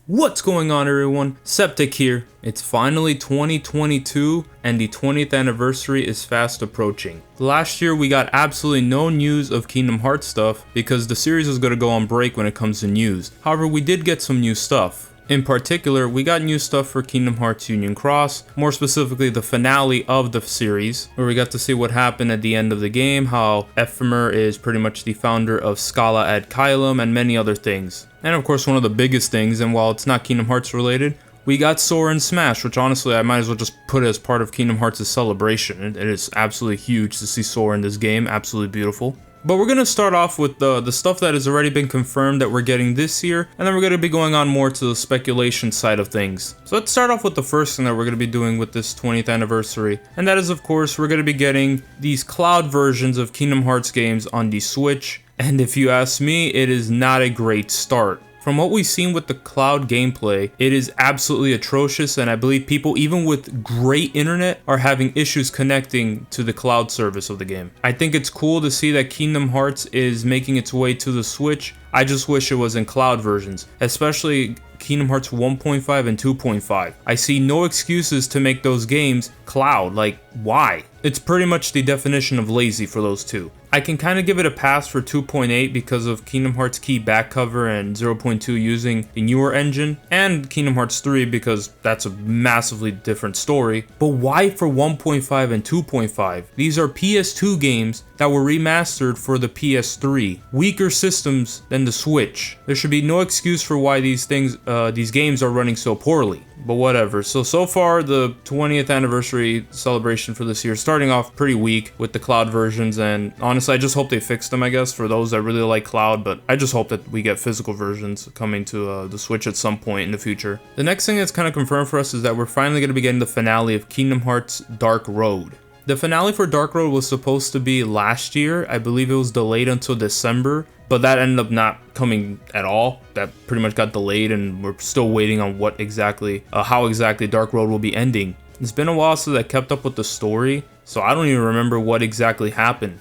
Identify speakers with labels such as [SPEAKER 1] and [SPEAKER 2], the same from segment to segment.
[SPEAKER 1] What's going on, everyone? Septic here. It's finally 2022 and the 20th anniversary is fast approaching. Last year we got absolutely no news of Kingdom Hearts stuff because the series was going to go on break when it comes to news. However, we did get some new stuff. In particular, we got new stuff for Kingdom Hearts Union Cross, more specifically the finale of the series, where we got to see what happened at the end of the game, how Ephemer is pretty much the founder of Scala ad Caelum, and many other things. And of course, one of the biggest things, and while it's not Kingdom Hearts related, we got Sora and Smash, which honestly I might as well just put as part of Kingdom Hearts' celebration. It is absolutely huge to see Sora in this game, absolutely beautiful. But we're going to start off with the stuff that has already been confirmed that we're getting this year, and then we're going to be going on more to the speculation side of things. So let's start off with the first thing that we're going to be doing with this 20th anniversary, and that is, of course, we're going to be getting these cloud versions of Kingdom Hearts games on the Switch, and if you ask me, it is not a great start. From what we've seen with the cloud gameplay, it is absolutely atrocious, and I believe people, even with great internet, are having issues connecting to the cloud service of the game. I think it's cool to see that Kingdom Hearts is making its way to the Switch. I just wish it was in cloud versions, especially Kingdom Hearts 1.5 and 2.5. I see no excuses to make those games cloud. Like, why? It's pretty much the definition of lazy for those two. I can kind of give it a pass for 2.8 because of Kingdom Hearts Key back cover and 0.2 using the newer engine, and Kingdom Hearts 3 because that's a massively different story. But why for 1.5 and 2.5? These are PS2 games that were remastered for the PS3. Weaker systems than the Switch. There should be no excuse for why these games are running so poorly. But whatever. So far the 20th anniversary celebration for this year is starting off pretty weak with the cloud versions, and honestly I just hope they fix them, I guess, for those that really like cloud, but I just hope that we get physical versions coming to the Switch at some point in the future. The next thing that's kind of confirmed for us is that we're finally going to be getting the finale of Kingdom Hearts Dark Road. The finale for Dark Road was supposed to be last year. I believe it was delayed until December, but that ended up not coming at all. That pretty much got delayed, and we're still waiting on what exactly, how exactly Dark Road will be ending. It's been a while since I kept up with the story, so I don't even remember what exactly happened.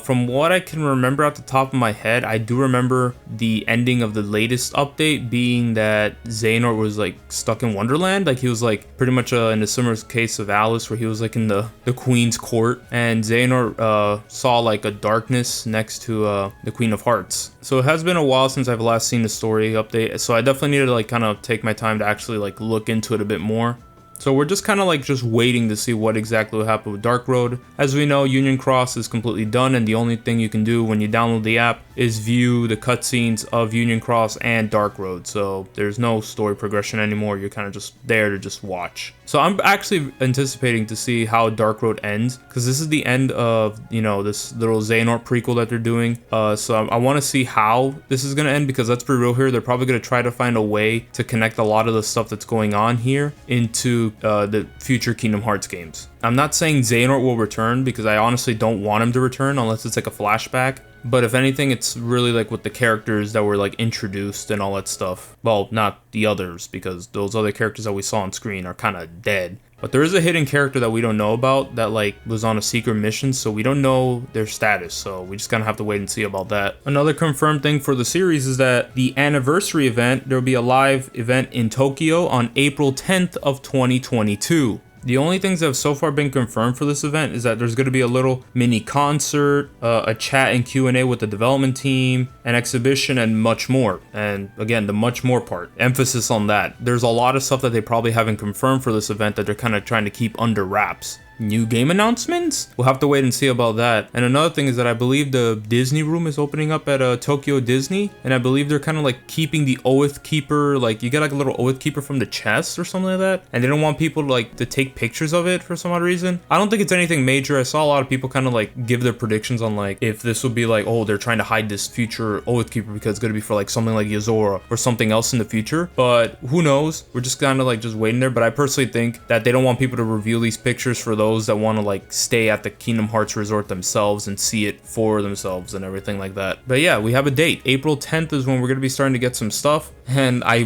[SPEAKER 1] From what I can remember at the top of my head, I do remember the ending of the latest update being that Xehanort was like stuck in Wonderland. Like he was like pretty much in a similar case of Alice, where he was like in the Queen's court, and Xehanort saw like a darkness next to the Queen of Hearts. So it has been a while since I've last seen the story update, so I definitely needed to like kind of take my time to actually like look into it a bit more. So we're just kind of like just waiting to see what exactly will happen with Dark Road. As we know, Union Cross is completely done, and the only thing you can do when you download the app is view the cutscenes of Union Cross and Dark Road. So there's no story progression anymore. You're kind of just there to just watch. So I'm actually anticipating to see how Dark Road ends, because this is the end of, you know, this little Xehanort prequel that they're doing. So I want to see how this is going to end, because let's be real here, they're probably going to try to find a way to connect a lot of the stuff that's going on here into the future Kingdom Hearts games. I'm not saying Xehanort will return, because I honestly don't want him to return unless it's like a flashback. But if anything, it's really like with the characters that were like introduced and all that stuff. Well, not the others, because those other characters that we saw on screen are kind of dead. But there is a hidden character that we don't know about that like was on a secret mission, so we don't know their status, so we just kind of have to wait and see about that. Another confirmed thing for the series is that the anniversary event, there will be a live event in Tokyo on April 10th of 2022. The only things that have so far been confirmed for this event is that there's going to be a little mini concert, a chat and Q&A with the development team, an exhibition, and much more. And again, the much more part, emphasis on that. There's a lot of stuff that they probably haven't confirmed for this event that they're kind of trying to keep under wraps. New game announcements? We'll have to wait and see about that. And another thing is that I believe the Disney room is opening up at Tokyo Disney, and I believe they're kind of like keeping the Oath Keeper, like you get like a little Oath Keeper from the chest or something like that, and they don't want people to like to take pictures of it for some odd reason. I don't think it's anything major. I saw a lot of people kind of like give their predictions on like if this would be like, oh, they're trying to hide this future Oath Keeper because it's going to be for like something like Yozora or something else in the future, but who knows? We're just kind of like just waiting there. But I personally think that they don't want people to reveal these pictures for those those that want to like stay at the Kingdom Hearts resort themselves and see it for themselves and everything like that. But yeah, we have a date. April 10th is when we're going to be starting to get some stuff, and I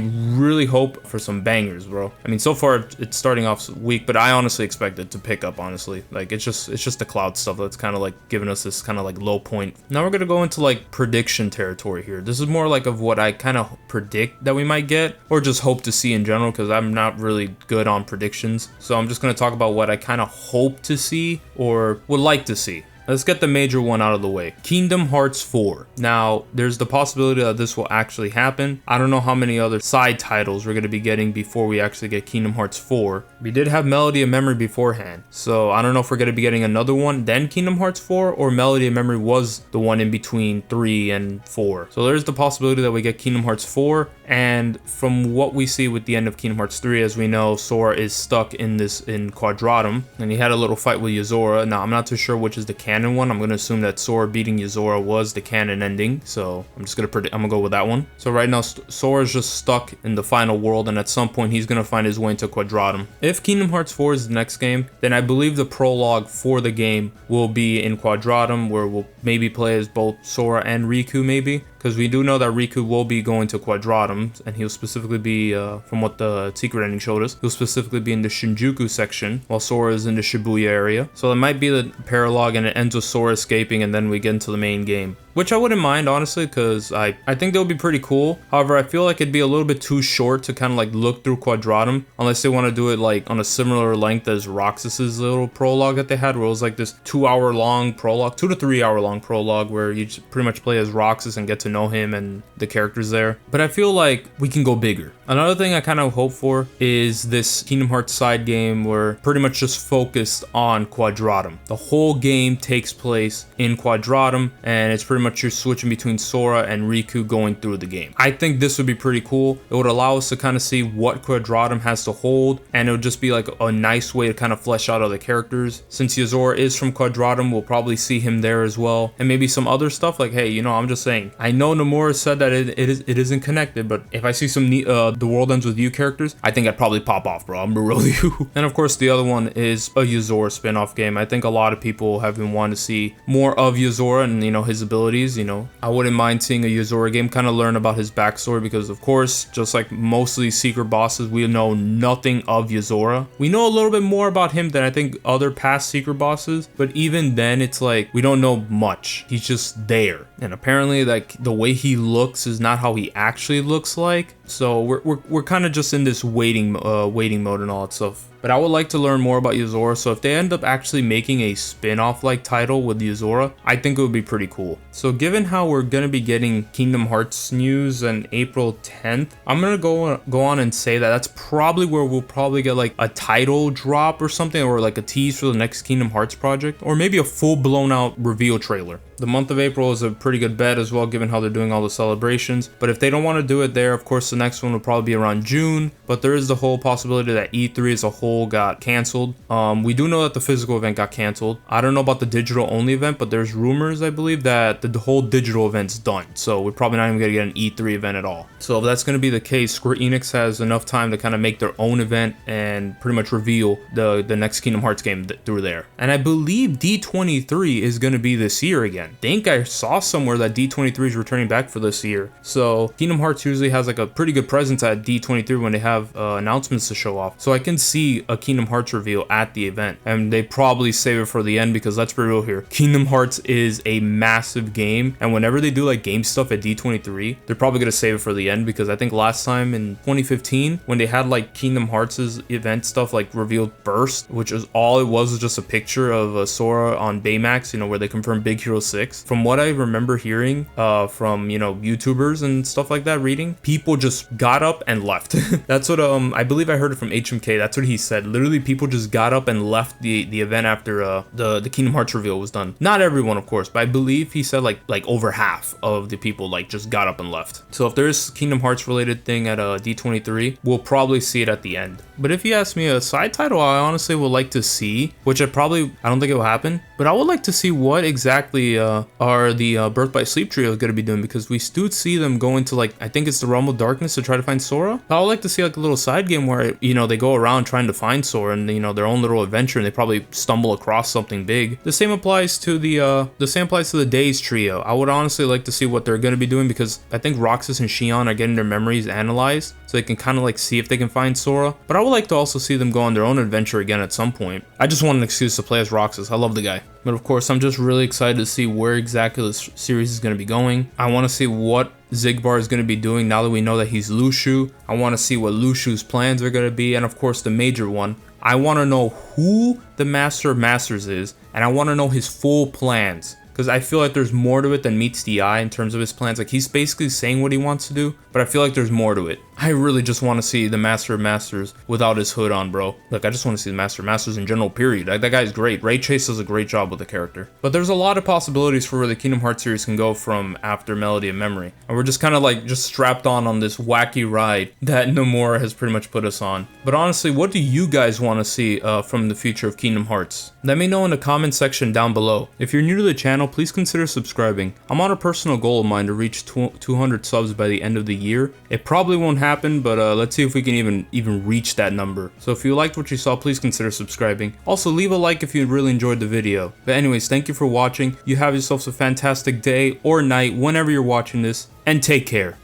[SPEAKER 1] really hope for some bangers, bro. I mean, so far it's starting off weak, but I honestly expect it to pick up, honestly. Like, it's just the cloud stuff that's kind of like giving us this kind of like low point. Now we're going to go into like prediction territory here. This is more like of what I kind of predict that we might get, or just hope to see in general, because I'm not really good on predictions. So I'm just going to talk about what I kind of hope to see or would like to see. Let's get the major one out of the way. Kingdom Hearts 4. Now, there's the possibility that this will actually happen. I don't know how many other side titles we're going to be getting before we actually get Kingdom Hearts 4. We did have Melody of Memory beforehand, so I don't know if we're going to be getting another one, then Kingdom Hearts 4, or Melody of Memory was the one in between 3 and 4. So there's the possibility that we get Kingdom Hearts 4, and from what we see with the end of Kingdom Hearts 3, as we know, Sora is stuck in Quadratum, and he had a little fight with Yozora. Now, I'm not too sure which is the canon one. I'm going to assume that Sora beating Yozora was the canon ending, so I'm going to go with that one. So right now, Sora's just stuck in the final world, and at some point, he's going to find his way into Quadratum. If Kingdom Hearts 4 is the next game, then I believe the prologue for the game will be in Quadratum, where we'll maybe play as both Sora and Riku, maybe. Because we do know that Riku will be going to Quadratum, and he'll specifically be, from what the secret ending showed us, he'll specifically be in the Shinjuku section, while Sora is in the Shibuya area. So it might be the paralogue, and it ends with Sora escaping, and then we get into the main game. Which I wouldn't mind, honestly, because I think that would be pretty cool. However, I feel like it'd be a little bit too short to kind of like look through Quadratum, unless they want to do it like on a similar length as Roxas's little prologue that they had, where it was like this 2-hour long prologue, 2 to 3 hour long prologue, where you just pretty much play as Roxas and get to know him and the characters there. But I feel like we can go bigger. Another thing I kind of hope for is this Kingdom Hearts side game where pretty much just focused on Quadratum. The whole game takes place in Quadratum, and it's pretty much you're switching between Sora and Riku going through the game. I think this would be pretty cool. It would allow us to kind of see what Quadratum has to hold, and it would just be like a nice way to kind of flesh out other characters. Since Yozora is from Quadratum, we'll probably see him there as well, and maybe some other stuff like, hey, you know, I'm just saying, I know Nomura said that it isn't connected, but if I see some The World Ends With You characters, I think I'd probably pop off, bro. I'm real you. And of course, the other one is a Yozora spin-off game. I think a lot of people have been wanting to see more of Yozora and, you know, his abilities. You know, I wouldn't mind seeing a Yozora game, kind of learn about his backstory, because of course, just like most of these secret bosses, we know nothing of Yozora. We know a little bit more about him than I think other past secret bosses, but even then it's like we don't know much. He's just there, and apparently like the way he looks is not how he actually looks like. So we're kind of just in this waiting mode and all that stuff. But I would like to learn more about Yozora, so if they end up actually making a spin-off like title with Yozora, I think it would be pretty cool. So given how we're going to be getting Kingdom Hearts news on April 10th, I'm going to go on and say that that's probably where we'll probably get like a title drop or something, or like a tease for the next Kingdom Hearts project, or maybe a full blown out reveal trailer. The month of April is a pretty good bet as well, given how they're doing all the celebrations. But if they don't want to do it there, of course the next one will probably be around June, but there is the whole possibility that E3 as a whole got canceled. We do know that the physical event got canceled. I don't know about the digital only event, but there's rumors, I believe, that the whole digital event's done, so we're probably not even gonna get an E3 event at all. So if that's gonna be the case, Square Enix has enough time to kind of make their own event and pretty much reveal the next Kingdom Hearts game through there. And I believe D23 is gonna be this year again. I think I saw somewhere that D23 is returning back for this year. So Kingdom Hearts usually has like a pretty good presence at D23 when they have announcements to show off. So I can see a Kingdom Hearts reveal at the event, and they probably save it for the end, because let's be real here, Kingdom Hearts is a massive game, and whenever they do like game stuff at D23, they're probably gonna save it for the end, because I think last time in 2015 when they had like Kingdom Hearts' event stuff like revealed first, which is all it was just a picture of Sora on Baymax, you know, where they confirmed Big Hero 6. From what I remember hearing from, you know, YouTubers and stuff like that, reading, people just got up and left. That's what I believe I heard it from HMK. That's what he said. Literally, people just got up and left the event after the Kingdom Hearts reveal was done. Not everyone, of course, but I believe he said like over half of the people like just got up and left. So if there's Kingdom Hearts related thing at D23, we'll probably see it at the end. But if you ask me a side title I honestly would like to see, which I don't think it will happen, But I would like to see what exactly are the Birth by Sleep trio going to be doing, because we do see them going to, like, I think it's the Realm of Darkness to try to find Sora. But I would like to see like a little side game where, you know, they go around trying to find Sora and, you know, their own little adventure, and they probably stumble across something big. The same applies to the Days trio. I would honestly like to see what they're going to be doing, because I think Roxas and Xion are getting their memories analyzed so they can kind of like see if they can find Sora. But I would like to also see them go on their own adventure again at some point. I just want an excuse to play as Roxas. I love the guy. But of course, I'm just really excited to see where exactly this series is going to be going. I want to see what Xigbar is going to be doing now that we know that he's Lushu. I want to see what Lushu's plans are going to be. And of course, the major one, I want to know who the Master of Masters is, and I want to know his full plans. Because I feel like there's more to it than meets the eye in terms of his plans. Like, he's basically saying what he wants to do, but I feel like there's more to it. I really just want to see the Master of Masters without his hood on, bro. Like, I just want to see the Master of Masters in general, period. Like, that guy's great. Ray Chase does a great job with the character. But there's a lot of possibilities for where the Kingdom Hearts series can go from after Melody of Memory. And we're just kind of like, just strapped on this wacky ride that Nomura has pretty much put us on. But honestly, what do you guys want to see from the future of Kingdom Hearts? Let me know in the comment section down below. If you're new to the channel, please consider subscribing. I'm on a personal goal of mine to reach 200 subs by the end of the year. It probably won't happen, but let's see if we can even reach that number. So if you liked what you saw, please consider subscribing. Also, leave a like if you really enjoyed the video. But anyways, thank you for watching. You have yourselves a fantastic day or night whenever you're watching this, and take care.